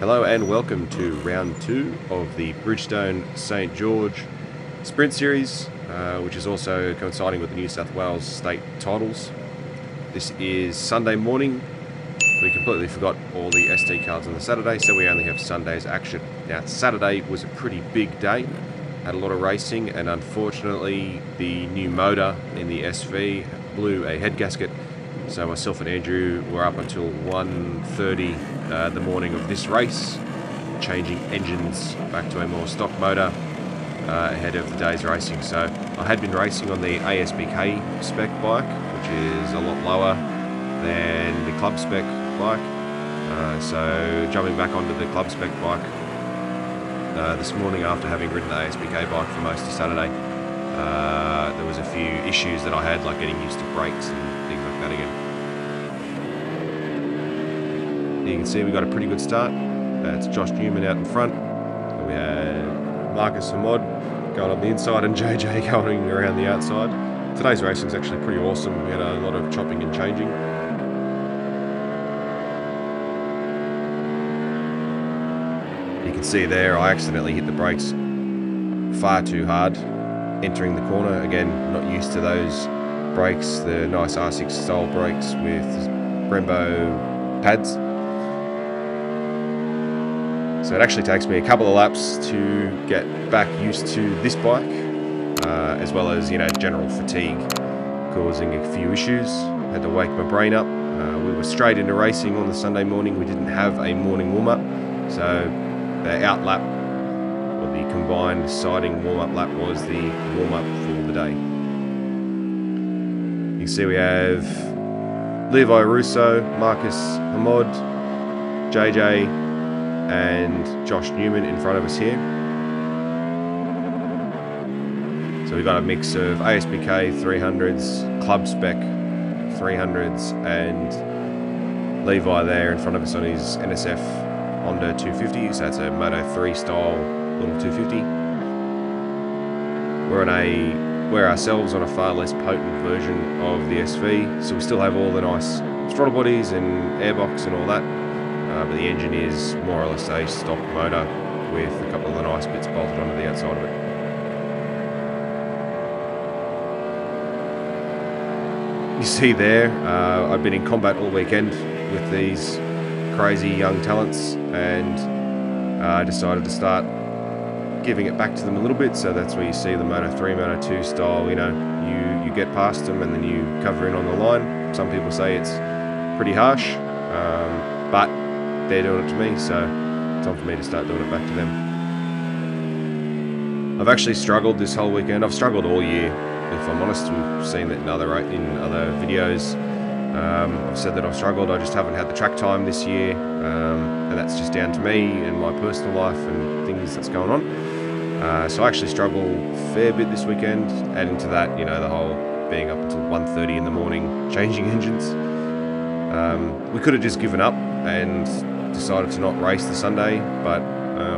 Hello and welcome to round 2 of the Bridgestone St George Sprint Series, which is also coinciding with the New South Wales state titles. This is Sunday morning. We completely forgot all the SD cards on the Saturday, so we only have Sunday's action. Now, Saturday was a pretty big day, had a lot of racing, and unfortunately the new motor in the SV blew a head gasket. So myself and Andrew were up until 1:30 the morning of this race, changing engines back to a more stock motor ahead of the day's racing. So I had been racing on the ASBK spec bike, which is a lot lower than the club spec bike. So jumping back onto the club spec bike this morning after having ridden the ASBK bike for most of Saturday, there was a few issues that I had, like getting used to brakes and things like that again. You can see we got a pretty good start. That's Josh Newman out in front. And we had Marcus Hamod going on the inside and JJ going around the outside. Today's racing is actually pretty awesome. We had a lot of chopping and changing. You can see there I accidentally hit the brakes far too hard entering the corner. Again, not used to those brakes, the nice R6 style brakes with Brembo pads. So it actually takes me a couple of laps to get back used to this bike, as well as, general fatigue causing a few issues. Had to wake my brain up. We were straight into racing on the Sunday morning. We didn't have a morning warm-up, so the out lap, or the combined siding warm-up lap, was the warm-up for the day. You can see we have Levi Russo, Marcus Hamod, JJ and Josh Newman in front of us here. So we've got a mix of ASBK 300s, club spec 300s, and Levi there in front of us on his NSF Honda 250. So that's a Moto 3 style little 250. We're ourselves on a far less potent version of the SV, so we still have all the nice throttle bodies and airbox and all that. But the engine is more or less a stock motor with a couple of the nice bits bolted onto the outside of it. You see there, I've been in combat all weekend with these crazy young talents, and I decided to start giving it back to them a little bit. So that's where you see the Moto 3, Moto 2 style, you get past them and then you cover in on the line. Some people say it's pretty harsh, but they're doing it to me, so it's time for me to start doing it back to them. I've actually struggled this whole weekend. I've struggled all year, if I'm honest. We've seen that in other videos. I've said that I've struggled. I just haven't had the track time this year, and that's just down to me and my personal life and things that's going on. So I actually struggle a fair bit this weekend. Adding to that, the whole being up until 1:30 in the morning changing engines. We could have just given up and decided to not race the Sunday, but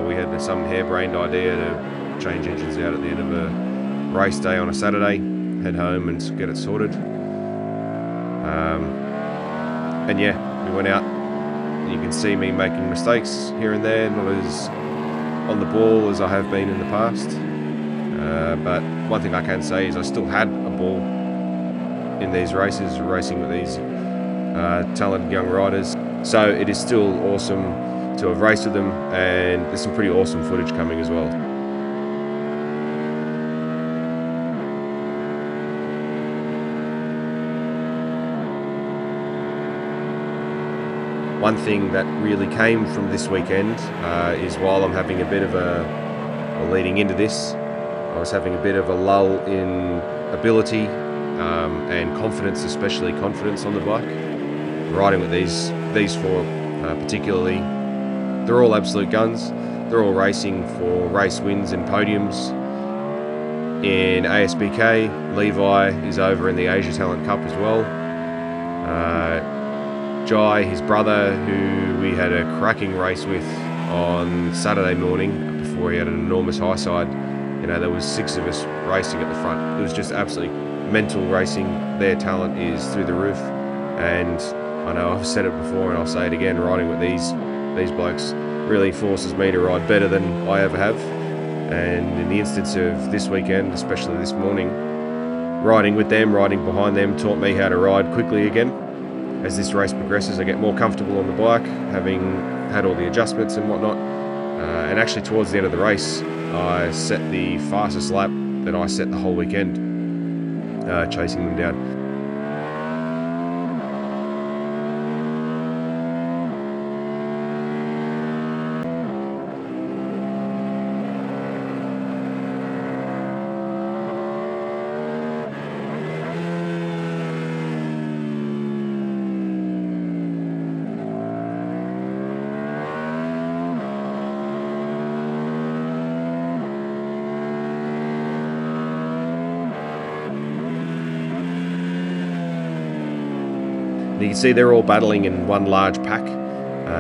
we had some harebrained idea to change engines out at the end of a race day on a Saturday, head home and get it sorted. And yeah, we went out. You can see me making mistakes here and there, not as on the ball as I have been in the past. But one thing I can say is I still had a ball in these races, racing with these talented young riders. So it is still awesome to have raced with them, and there's some pretty awesome footage coming as well. One thing that really came from this weekend is while I'm having a bit of leading into this, I was having a bit of a lull in ability and confidence, especially confidence on the bike. Riding with these four particularly, they're all absolute guns. They're all racing for race wins and podiums. In ASBK, Levi is over in the Asia Talent Cup as well. Jai, his brother, who we had a cracking race with on Saturday morning before he had an enormous high side. There was 6 of us racing at the front. It was just absolutely mental racing. Their talent is through the roof, and I know I've said it before and I'll say it again, riding with these blokes really forces me to ride better than I ever have. And in the instance of this weekend, especially this morning, riding with them, riding behind them, taught me how to ride quickly again. As this race progresses, I get more comfortable on the bike, having had all the adjustments and whatnot. And actually towards the end of the race, I set the fastest lap that I set the whole weekend, chasing them down. You can see they're all battling in one large pack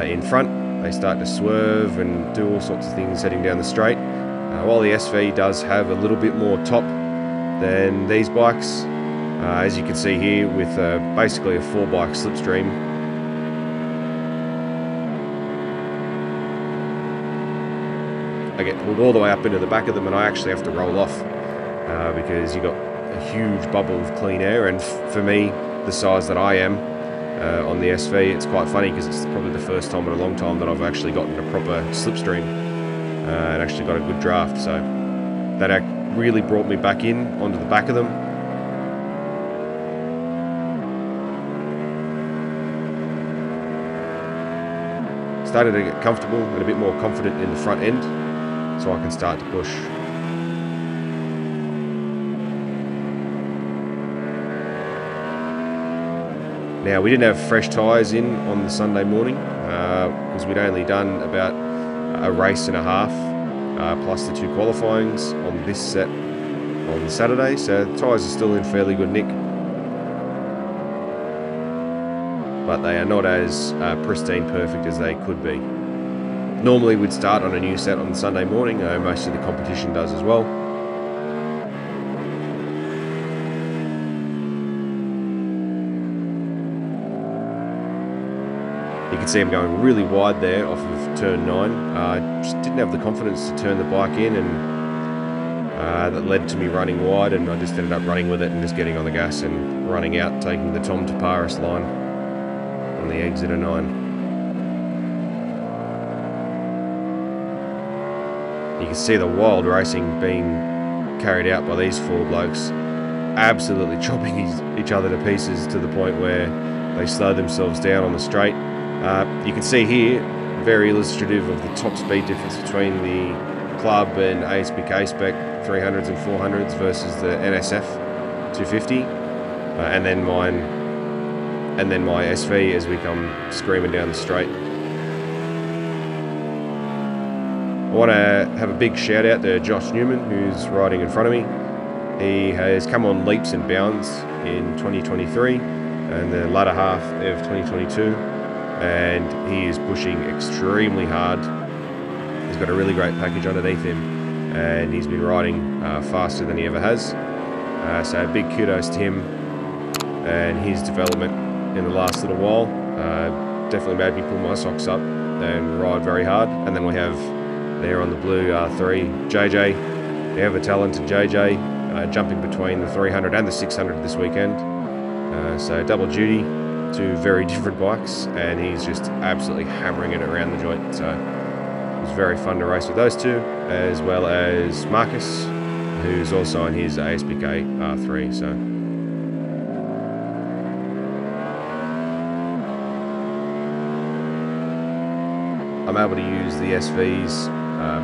in front. They start to swerve and do all sorts of things heading down the straight. While the SV does have a little bit more top than these bikes, as you can see here with basically a 4-bike slipstream. I get pulled all the way up into the back of them, and I actually have to roll off because you've got a huge bubble of clean air, and for me, the size that I am, on the SV, it's quite funny because it's probably the first time in a long time that I've actually gotten a proper slipstream and actually got a good draft. So that really brought me back in onto the back of them. Started to get comfortable and a bit more confident in the front end, so I can start to push. Now, we didn't have fresh tyres in on the Sunday morning because we'd only done about a race and a half plus the 2 qualifyings on this set on the Saturday, so the tyres are still in fairly good nick, but they are not as pristine perfect as they could be. Normally we'd start on a new set on the Sunday morning, most of the competition does as well. You can see I'm going really wide there off of turn 9. I just didn't have the confidence to turn the bike in, and that led to me running wide, and I just ended up running with it and just getting on the gas and running out, taking the Tom Taparis line on the exit of 9. You can see the wild racing being carried out by these 4 blokes, absolutely chopping each other to pieces to the point where they slow themselves down on the straight. You can see here, very illustrative of the top speed difference between the club and ASPK spec 300s and 400s versus the NSF 250, and then my SV as we come screaming down the straight. I want to have a big shout out to Josh Newman, who's riding in front of me. He has come on leaps and bounds in 2023 and the latter half of 2022. And he is pushing extremely hard. He's got a really great package underneath him, and he's been riding faster than he ever has. So big kudos to him and his development in the last little while. Definitely made me pull my socks up and ride very hard. And then we have there on the blue R3 JJ, the ever talented JJ, jumping between the 300 and the 600 this weekend. So double duty. 2 very different bikes, and he's just absolutely hammering it around the joint. So it was very fun to race with those 2, as well as Marcus, who's also on his ASPK R3. So I'm able to use the SV's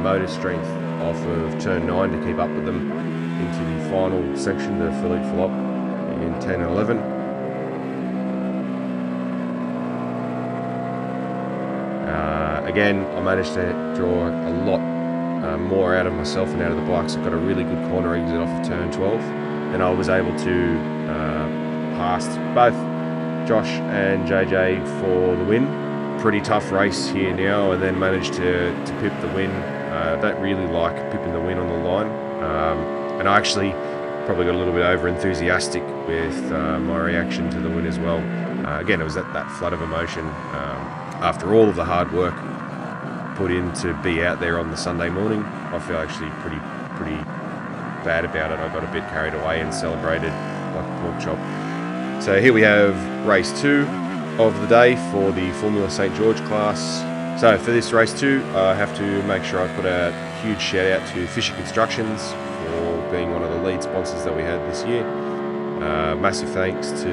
motor strength off of turn 9 to keep up with them into the final section, the Philippe Flop in 10 and 11. Again, I managed to draw a lot more out of myself and out of the bikes. I've got a really good corner exit off of turn 12, and I was able to pass both Josh and JJ for the win. Pretty tough race here now, and then managed to pip the win. Don't really like pipping the win on the line, and I actually probably got a little bit over enthusiastic with my reaction to the win as well. Again, it was that flood of emotion after all of the hard work put in to be out there on the Sunday morning. I feel actually pretty bad about it. I got a bit carried away and celebrated like a pork chop. So here we have race 2 of the day for the Formula St. George class. So for this race 2, I have to make sure I put a huge shout out to Fisher Constructions for being one of the lead sponsors that we had this year. Massive thanks to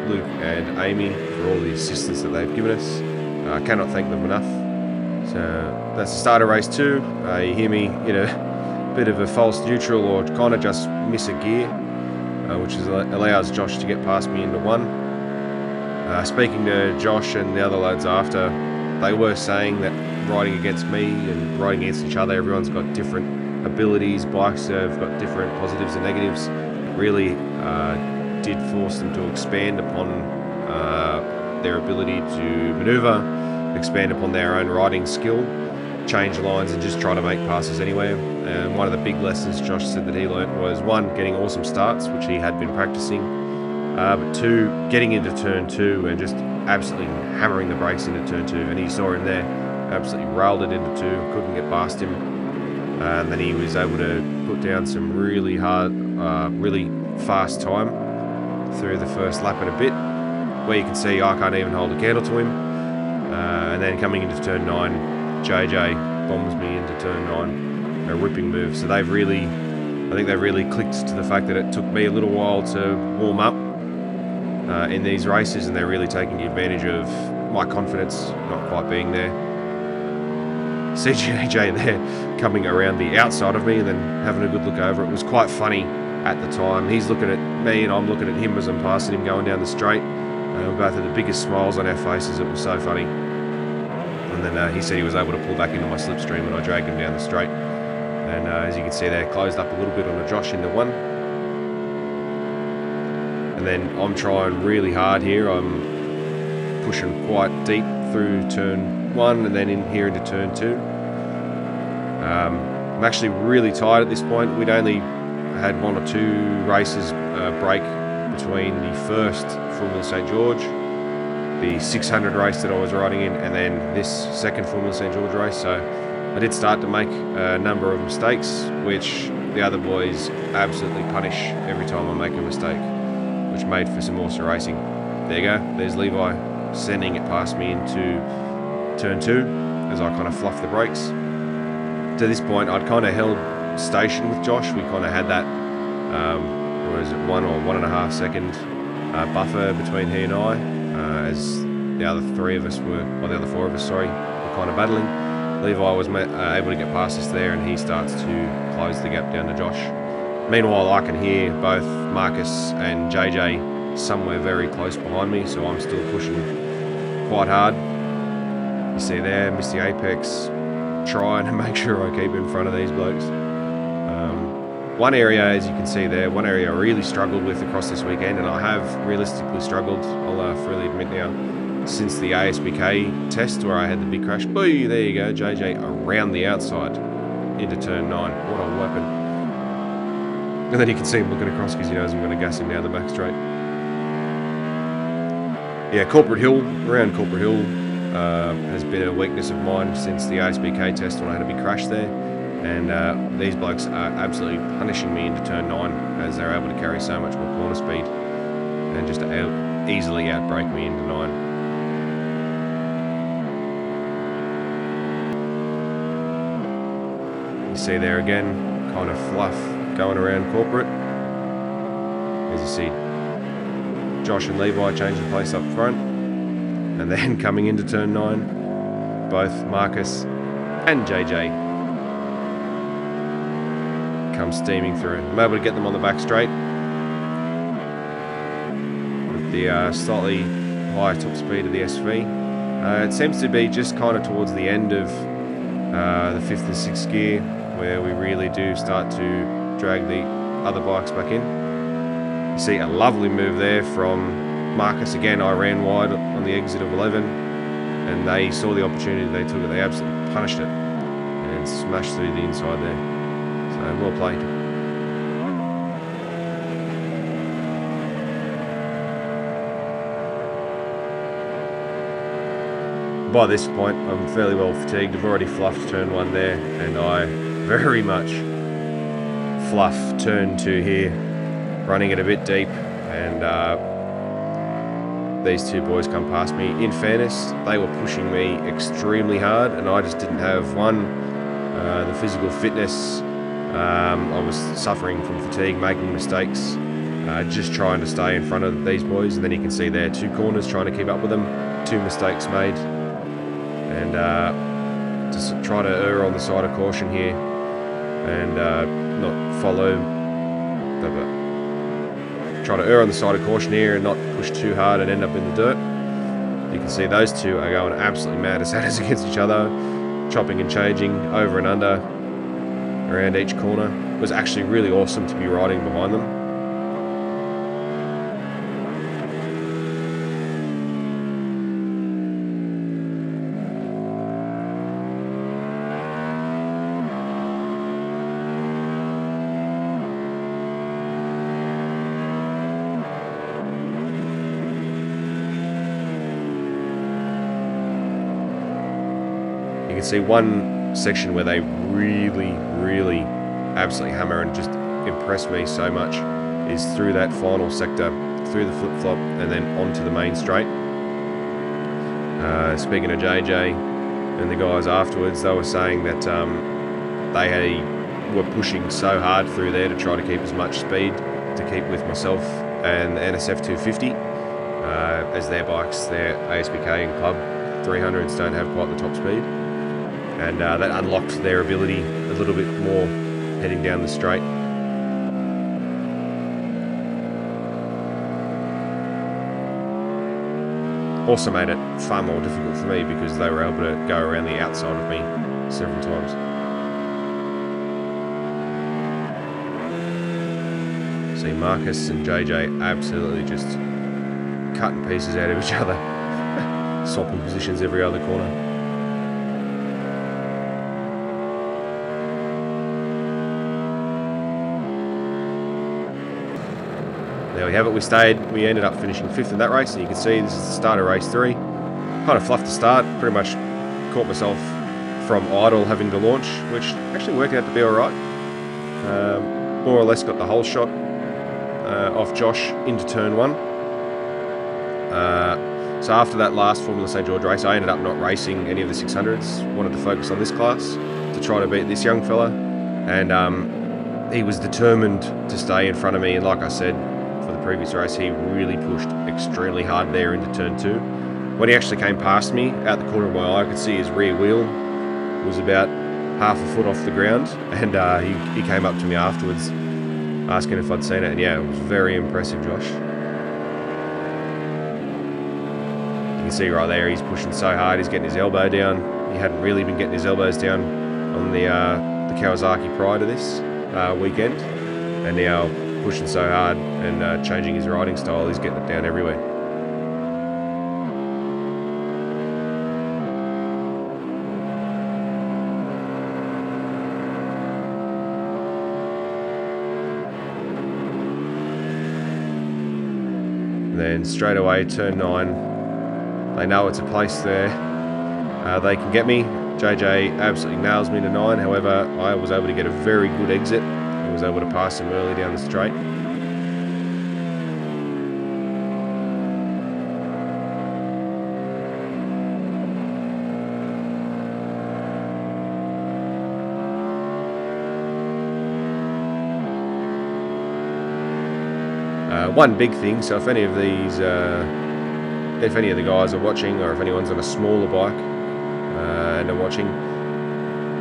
Luke and Amy for all the assistance that they've given us. I cannot thank them enough. So that's the start of race 2. You hear me in a bit of a false neutral or kind of just miss a gear, which allows Josh to get past me into 1. Speaking to Josh and the other lads after, they were saying that riding against me and riding against each other, everyone's got different abilities, bikes have got different positives and negatives. It really did force them to expand upon their ability to manoeuvre, expand upon their own riding skill, change lines and just try to make passes anywhere. And one of the big lessons Josh said that he learnt was 1, getting awesome starts, which he had been practicing, but 2, getting into turn 2 and just absolutely hammering the brakes into turn 2. And you saw him there, absolutely railed it into 2, couldn't get past him. And then he was able to put down some really hard, really fast time through the first lap and a bit, where you can see I can't even hold a candle to him. And then coming into turn 9, JJ bombs me into turn 9. A ripping move. So I think they've really clicked to the fact that it took me a little while to warm up in these races, and they're really taking advantage of my confidence not quite being there. See JJ there coming around the outside of me and then having a good look over. It was quite funny at the time. He's looking at me and I'm looking at him as I'm passing him going down the straight. We both had the biggest smiles on our faces. It was so funny. And then he said he was able to pull back into my slipstream and I dragged him down the straight. And as you can see there, closed up a little bit on a Josh into 1. And then I'm trying really hard here. I'm pushing quite deep through turn 1 and then in here into turn 2. I'm actually really tired at this point. We'd only had 1 or 2 races break between the first Formula St. George, the 600 race that I was riding in, and then this second Formula St. George race. So I did start to make a number of mistakes, which the other boys absolutely punish every time I make a mistake, which made for some awesome racing. There you go, there's Levi sending it past me into turn 2 as I kind of fluffed the brakes. To this point, I'd kind of held station with Josh. We kind of had that, 1 or 1.5 second buffer between he and I, as the other 4 of us were kind of battling. Levi was able to get past us there, and he starts to close the gap down to Josh. Meanwhile, I can hear both Marcus and JJ somewhere very close behind me, so I'm still pushing quite hard. You see there, miss the apex, trying to make sure I keep in front of these blokes. One area, as you can see there, one area I really struggled with across this weekend, and I have realistically struggled, I'll freely admit now, since the ASBK test where I had the big crash. Boy, there you go, JJ around the outside into turn 9. What a weapon. And then you can see him looking across because he knows I'm going to gas him down the back straight. Yeah, around Corporate Hill has been a weakness of mine since the ASBK test when I had a big crash there. And these blokes are absolutely punishing me into turn 9 as they're able to carry so much more corner speed and just easily outbrake me into 9. You see there again, kind of fluff going around Corporate. As you see Josh and Levi changing place up front. And then coming into turn 9, both Marcus and JJ come steaming through. I'm able to get them on the back straight with the slightly higher top speed of the SV. It seems to be just kind of towards the end of the 5th and 6th gear where we really do start to drag the other bikes back in. You see a lovely move there from Marcus. Again, I ran wide on the exit of 11 and they saw the opportunity, they took it, they absolutely punished it and smashed through the inside there. So well played. by this point, I'm fairly well fatigued. I've already fluffed turn 1 there, and I very much fluff turn 2 here, running it a bit deep, and these two boys come past me. In fairness, they were pushing me extremely hard, and I just didn't have the physical fitness. I was suffering from fatigue, making mistakes, just trying to stay in front of these boys. And then you can see there 2 corners trying to keep up with them, 2 mistakes made, and just try to err on the side of caution here and not follow. Try to err on the side of caution here and not push too hard and end up in the dirt. You can see those two are going absolutely mad as hatters against each other, chopping and changing over and under around each corner. It was actually really awesome to be riding behind them. You can see one section where they really absolutely hammer and just impress me so much is through that final sector, through the flip-flop and then onto the main straight. Speaking of JJ and the guys afterwards, they were saying that they were pushing so hard through there to try to keep as much speed to keep with myself and the NSF 250 as their bikes, their ASBK and Club 300s don't have quite the top speed. And that unlocked their ability a little bit more heading down the straight. Also made it far more difficult for me because they were able to go around the outside of me several times. See Marcus and JJ absolutely just cutting pieces out of each other, swapping positions every other corner. There we have it, we ended up finishing 5th in that race, and you can see this is the start of race 3. Kind of fluffed the start, pretty much caught myself from idle having to launch, which actually worked out to be alright. More or less got the whole shot off Josh into turn 1. So after that last Formula St George race, I ended up not racing any of the 600s, wanted to focus on this class to try to beat this young fella, and he was determined to stay in front of me, and like I said, for the previous race, he really pushed extremely hard there into turn 2. When he actually came past me, out the corner of my eye, I could see his rear wheel was about half a foot off the ground, and he came up to me afterwards asking if I'd seen it, and yeah, it was very impressive, Josh. You can see right there, he's pushing so hard, he's getting his elbow down. He hadn't really been getting his elbows down on the Kawasaki prior to this weekend, and now pushing so hard and changing his riding style, he's getting it down everywhere. And then straight away, turn 9, they know it's a place there they can get me. JJ absolutely nails me to 9, however, I was able to get a very good exit. I was able to pass him early down the straight. One big thing, so if any of the guys are watching, or if anyone's on a smaller bike and are watching,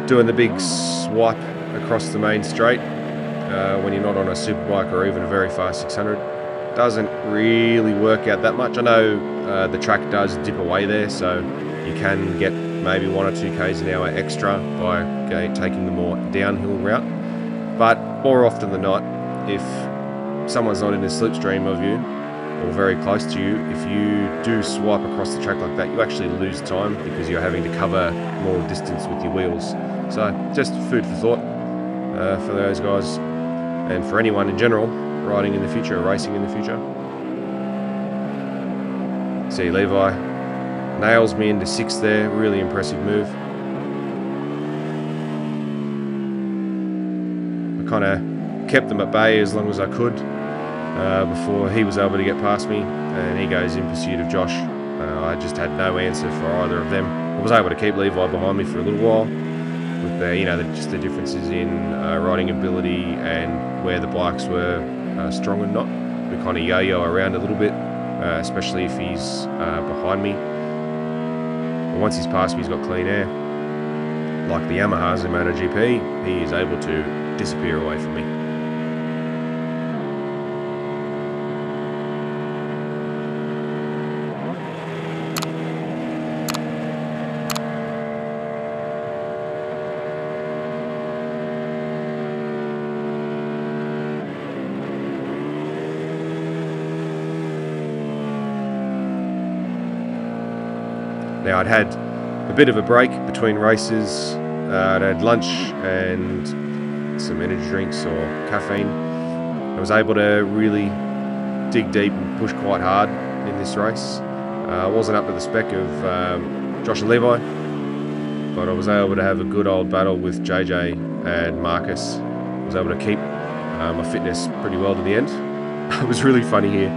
doing the big swipe across the main straight when you're not on a superbike or even a very fast 600 doesn't really work out that much. I know the track does dip away there, so you can get maybe 1 or 2 k's an hour extra by taking the more downhill route, but more often than not, if someone's not in a slipstream of you or very close to you, if you do swipe across the track like that, you actually lose time because you're having to cover more distance with your wheels. So just food for thought for those guys and for anyone in general riding in the future or racing in the future. See Levi nails me into 6th there. Really impressive move. I kind of kept them at bay as long as I could before he was able to get past me, and he goes in pursuit of Josh. I just had no answer for either of them. I was able to keep Levi behind me for a little while, with just the differences in riding ability and where the bikes were strong and not. We kind of yo-yo around a little bit, especially if he's behind me. But once he's past me, he's got clean air. Like the Yamahas in MotoGP, he is able to disappear away from me. Now, I'd had a bit of a break between races. I'd had lunch and some energy drinks or caffeine. I was able to really dig deep and push quite hard in this race. I wasn't up to the spec of Josh and Levi, but I was able to have a good old battle with JJ and Marcus. I was able to keep my fitness pretty well to the end. It was really funny here.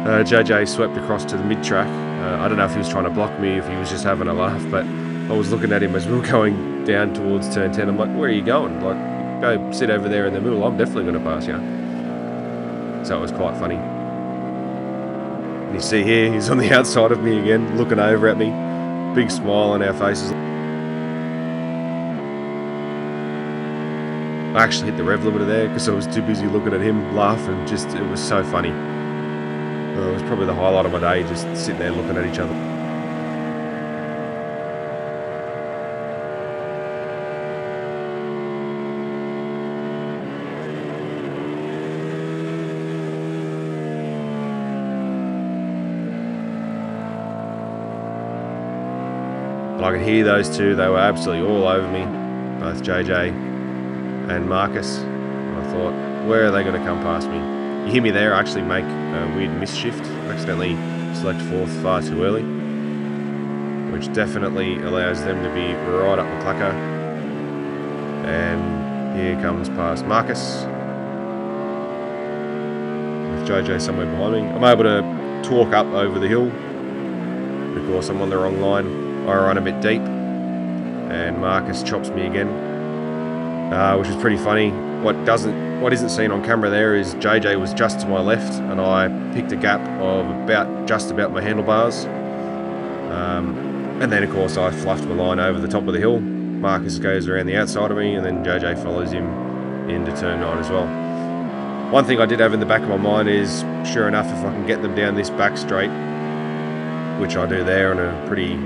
JJ swept across to the mid-track. I don't know if he was trying to block me, if he was just having a laugh, but I was looking at him as we were going down towards turn 10. I'm like, where are you going? Like, go sit over there in the middle. I'm definitely going to pass you. So it was quite funny. And you see here, he's on the outside of me again, looking over at me. Big smile on our faces. I actually hit the rev limiter there because I was too busy looking at him laugh, and it was so funny. It was probably the highlight of my day, just sitting there looking at each other. But I could hear those two, they were absolutely all over me, both JJ and Marcus. And I thought, where are they going to come past me? You hear me there, I actually make a weird misshift. Accidentally select 4th far too early, which definitely allows them to be right up the clacker. And here comes past Marcus, with JJ somewhere behind me. I'm able to talk up over the hill. Of course, I'm on the wrong line. I run a bit deep, and Marcus chops me again, which is pretty funny. What isn't seen on camera there is JJ was just to my left, and I picked a gap of just about my handlebars. And then, of course, I fluffed my line over the top of the hill. Marcus goes around the outside of me, and then JJ follows him into turn 9 as well. One thing I did have in the back of my mind is, sure enough, if I can get them down this back straight, which I do there on a pretty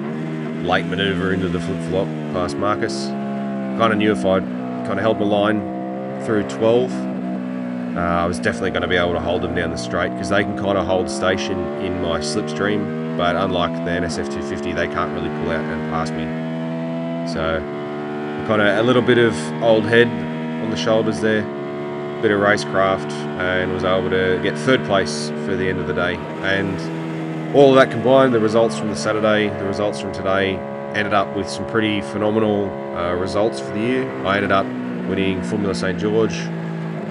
late manoeuvre into the flip-flop past Marcus, kind of knew if I'd kind of held my line through 12, I was definitely going to be able to hold them down the straight, because they can kind of hold station in my slipstream, but unlike the NSF 250, they can't really pull out and pass me. So kind of a little bit of old head on the shoulders there, bit of racecraft, and was able to get 3rd place for the end of the day. And all of that combined, the results from the Saturday, the results from today, ended up with some pretty phenomenal results for the year. I ended up winning Formula St. George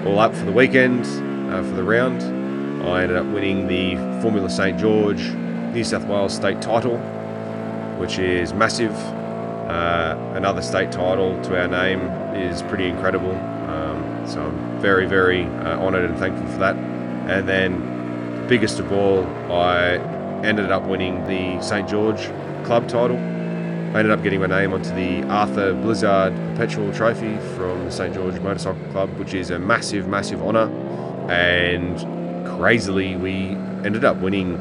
all up for the weekend, for the round. I ended up winning the Formula St. George New South Wales state title, which is massive. Another state title to our name is pretty incredible. So I'm very, very honoured and thankful for that. And then, biggest of all, I ended up winning the St. George club title. I ended up getting my name onto the Arthur Blizzard Perpetual Trophy from the St. George Motorcycle Club, which is a massive, massive honour. And crazily, we ended up winning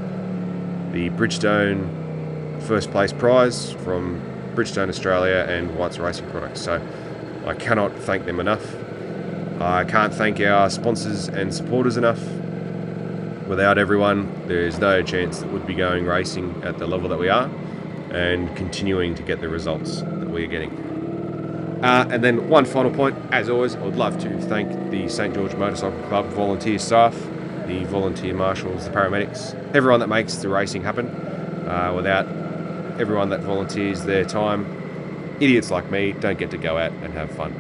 the Bridgestone first place prize from Bridgestone Australia and White's Racing Products. So I cannot thank them enough. I can't thank our sponsors and supporters enough. Without everyone, there is no chance that we'd be going racing at the level that we are and continuing to get the results that we are getting. And then one final point, as always, I would love to thank the St. George Motorcycle Club volunteer staff, the volunteer marshals, the paramedics, everyone that makes the racing happen. Without everyone that volunteers their time. Idiots like me don't get to go out and have fun.